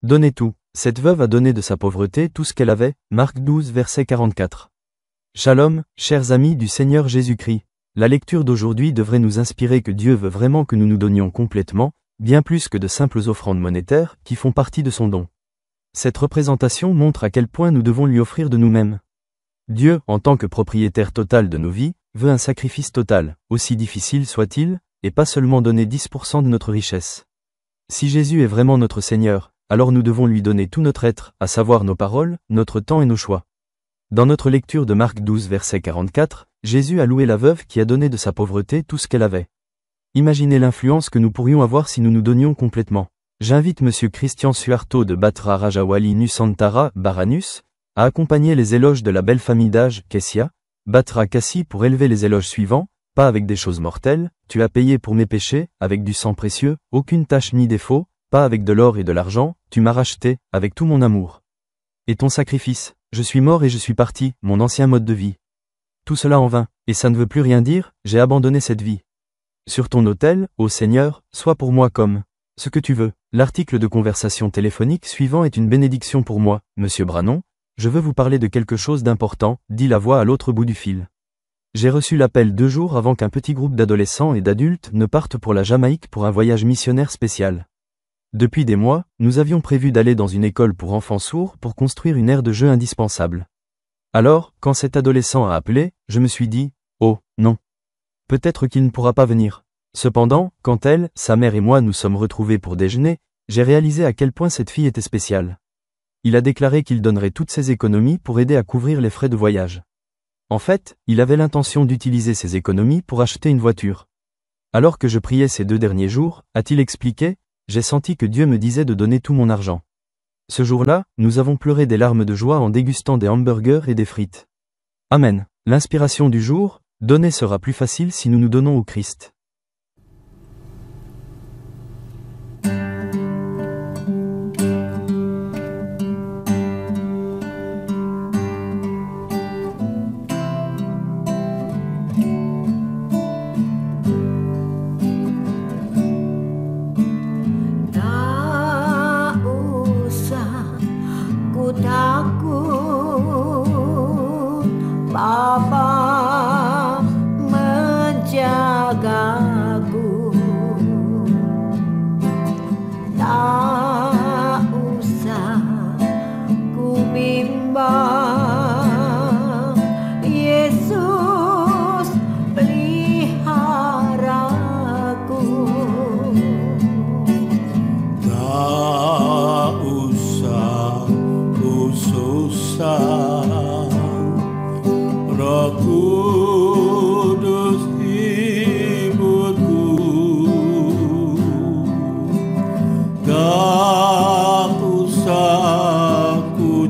Donnez tout. Cette veuve a donné de sa pauvreté tout ce qu'elle avait. Marc 12, verset 44. Shalom, chers amis du Seigneur Jésus-Christ. La lecture d'aujourd'hui devrait nous inspirer que Dieu veut vraiment que nous nous donnions complètement, bien plus que de simples offrandes monétaires qui font partie de son don. Cette représentation montre à quel point nous devons lui offrir de nous-mêmes. Dieu, en tant que propriétaire total de nos vies, veut un sacrifice total, aussi difficile soit-il, et pas seulement donner 10% de notre richesse. Si Jésus est vraiment notre Seigneur, alors nous devons lui donner tout notre être, à savoir nos paroles, notre temps et nos choix. Dans notre lecture de Marc 12 verset 44, Jésus a loué la veuve qui a donné de sa pauvreté tout ce qu'elle avait. Imaginez l'influence que nous pourrions avoir si nous nous donnions complètement. J'invite Monsieur Christian Suarto de Batra Rajawali Nusantara, Baranus, à accompagner les éloges de la belle famille d'âge, Kessia, Batra Kassi pour élever les éloges suivants, pas avec des choses mortelles, tu as payé pour mes péchés, avec du sang précieux, aucune tache ni défaut, pas avec de l'or et de l'argent, tu m'as racheté, avec tout mon amour. Et ton sacrifice, je suis mort et je suis parti, mon ancien mode de vie. Tout cela en vain, et ça ne veut plus rien dire, j'ai abandonné cette vie. Sur ton autel, ô Seigneur, sois pour moi comme ce que tu veux. L'article de conversation téléphonique suivant est une bénédiction pour moi, Monsieur Branon. Je veux vous parler de quelque chose d'important, dit la voix à l'autre bout du fil. J'ai reçu l'appel 2 jours avant qu'un petit groupe d'adolescents et d'adultes ne parte pour la Jamaïque pour un voyage missionnaire spécial. Depuis des mois, nous avions prévu d'aller dans une école pour enfants sourds pour construire une aire de jeu indispensable. Alors, quand cet adolescent a appelé, je me suis dit, oh, non. Peut-être qu'il ne pourra pas venir. Cependant, quand elle, sa mère et moi nous sommes retrouvés pour déjeuner, j'ai réalisé à quel point cette fille était spéciale. Il a déclaré qu'il donnerait toutes ses économies pour aider à couvrir les frais de voyage. En fait, il avait l'intention d'utiliser ses économies pour acheter une voiture. Alors que je priais ces 2 derniers jours, a-t-il expliqué, j'ai senti que Dieu me disait de donner tout mon argent. Ce jour-là, nous avons pleuré des larmes de joie en dégustant des hamburgers et des frites. Amen. L'inspiration du jour, donner sera plus facile si nous nous donnons au Christ. Bapa menjagaku, tak usah ku bimbang, Yesus peliharaku. Tak usah ku susah, Roh Kudus hiburku. Tak usah ku